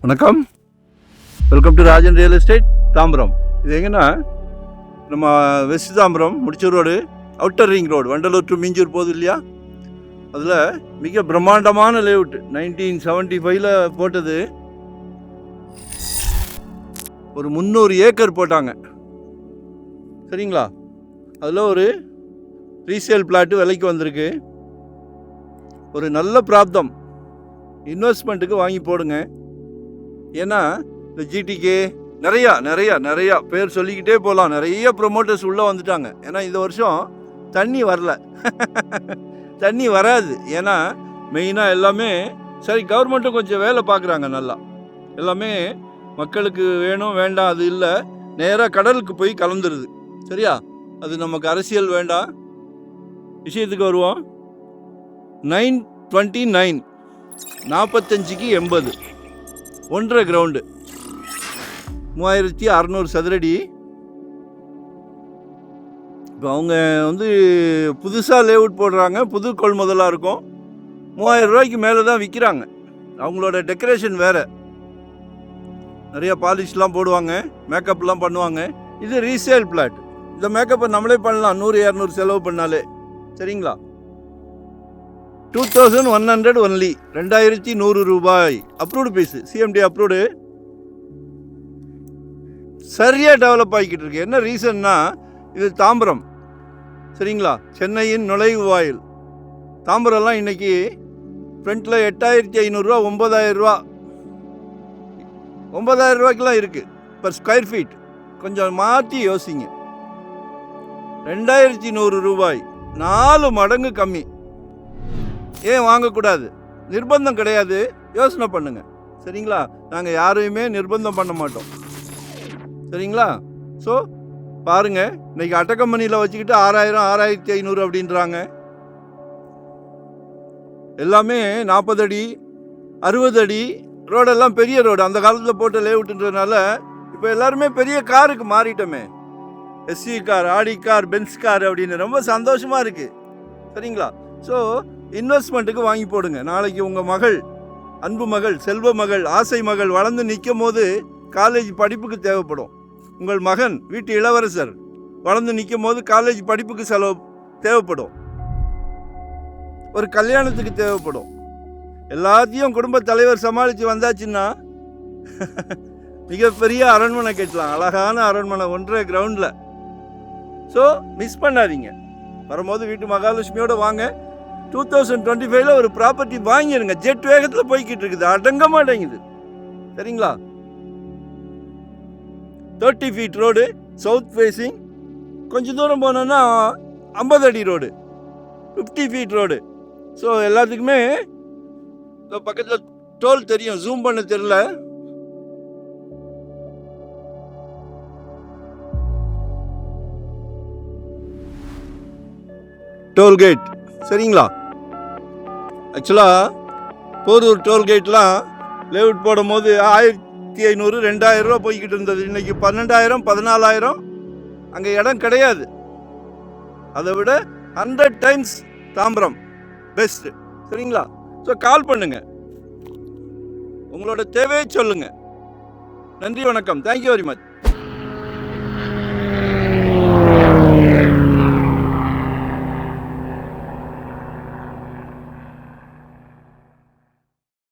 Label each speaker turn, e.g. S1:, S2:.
S1: வணக்கம், welcome to Rajan real estate Tambaram. இது எங்கன்னா நம்ம west Tambaram Mudichur road, outer ring road, Vandalur to Minjur போகுது இல்லையா? அதில் மிக பிரம்மாண்டமான லேஅவுட் 1975 போட்டது. ஒரு 300 ஏக்கர் போட்டாங்க, சரிங்களா? அதில் ஒரு ரீசேல் பிளாட்டு விலைக்கு வந்திருக்கு. ஒரு நல்ல பிராப்தம், இன்வெஸ்ட்மெண்ட்டுக்கு வாங்கி போடுங்க. ஏன்னா இந்த ஜிடிகே நிறையா பேர் சொல்லிக்கிட்டே போகலாம். நிறைய ப்ரொமோட்டர்ஸ் உள்ளே வந்துட்டாங்க. ஏன்னா இந்த வருஷம் தண்ணி வரல, தண்ணி வராது. ஏன்னா மெயினாக எல்லாமே சரி, கவர்மெண்ட்டும் கொஞ்சம் வேலை பார்க்குறாங்க நல்லா. எல்லாமே மக்களுக்கு வேணும் வேண்டாம் அது இல்லை, நேராக கடலுக்கு போய் கலந்துருது. சரியா? அது நமக்கு அரசியல் வேண்டாம், விஷயத்துக்கு வருவோம். 929 45க்கு 80 1.5 கிரவுண்டு, 3600 சதுரடி. இப்போ அவங்க புதுசாக லேஅவுட் போடுறாங்க, புது கொள்முதலாக இருக்கும். 3000 ரூபாய்க்கு மேலே தான் விற்கிறாங்க. அவங்களோட டெக்கரேஷன் வேறு, நிறையா பாலிஷ்லாம் போடுவாங்க, மேக்கப்லாம் பண்ணுவாங்க. இது ரீசேல் பிளாட். இந்த மேக்கப்பை நம்மளே பண்ணலாம், 100-200 செலவு பண்ணாலே. சரிங்களா? 2100 ஒன்லி, 2100 ரூபாய். Approved fees, CMT approved. சரியாக டெவலப் ஆகிக்கிட்டு இருக்கு. என்ன ரீசன்னா, இது தாம்பரம், சரிங்களா? சென்னையின் நுழைவு வாயில். தாம்பரம்லாம் இன்றைக்கி ஃப்ரண்ட்டில் 8500 ரூபா, 9000 ரூபா, 9000 ரூபாய்க்கெலாம் இருக்குது பர் ஸ்கொயர் ஃபீட். கொஞ்சம் மாற்றி யோசிங்க. 2100 ரூபாய், 4 மடங்கு கம்மி. ஏன் வாங்கக்கூடாது? நிர்பந்தம் கிடையாது, யோசனை பண்ணுங்கள். சரிங்களா? நாங்கள் யாரையுமே நிர்பந்தம் பண்ண மாட்டோம், சரிங்களா? ஸோ பாருங்கள், இன்றைக்கி அட்டக்கம்பெனியில் வச்சுக்கிட்டு 6000 6500 அப்படின்றாங்க. எல்லாமே 40 அடி 60 அடி ரோடெல்லாம் பெரிய ரோடு. அந்த காலத்தில் போட்ட லேஅவுட்ன்றதுனால இப்போ எல்லாருமே பெரிய காருக்கு மாறிட்டோமே. எஸ்சி car, Audi car, Benz car அப்படின்னு ரொம்ப சந்தோஷமாக இருக்குது. சரிங்களா? ஸோ இன்வெஸ்ட்மெண்ட்டுக்கு வாங்கி போடுங்க. நாளைக்கு உங்கள் மகள், அன்பு மகள், செல்வ மகள், ஆசை மகள் வளர்ந்து நிற்கும் போது காலேஜ் படிப்புக்கு தேவைப்படும். உங்கள் மகன், வீட்டு இளவரசர் வளர்ந்து நிற்கும் போது காலேஜ் படிப்புக்கு செலவு தேவைப்படும், ஒரு கல்யாணத்துக்கு தேவைப்படும். எல்லாத்தையும் குடும்ப தலைவர் சமாளித்து வந்தாச்சுன்னா மிகப்பெரிய அரண்மனை கட்டலாம், அழகான அரண்மனை 1.5 கிரவுண்டில். ஸோ மிஸ் பண்ணாதீங்க. வரும்போது வீட்டு மகாலட்சுமியோடு வாங்க. 2025 ஒரு ப்ராப்பர்ட்டி வாங்கிடுங்க. ஜெட் வேகத்தில் போய்கிட்டு இருக்குது, அடங்க மாட்டேங்குது. சரிங்களா? 30 ஃபீட் ரோடு, சவுத் ஃபேஸிங். கொஞ்சம் தூரம் போனோன்னா 50 அடி ரோடு, 50 ஃபீட் ரோடு. ஸோ எல்லாத்துக்குமே பக்கத்தில் டோல் தெரியும், ஜூம் பண்ண தெரியல. டோல்கேட், சரிங்களா? ஆக்சுவலாக போரூர் டோல்கேட்லாம் லேஅவுட் போடும் போது 1500 2000 ரூபா போய்கிட்டு இருந்தது. இன்றைக்கி 12000 14000. அங்கே இடம் கிடையாது. அதை விட 100 டைம்ஸ் தாம்பரம் பெஸ்ட்டு. சரிங்களா? ஸோ கால் பண்ணுங்கள், உங்களோட தேவையை சொல்லுங்கள். நன்றி, வணக்கம், தேங்க்யூ வெரி மச்.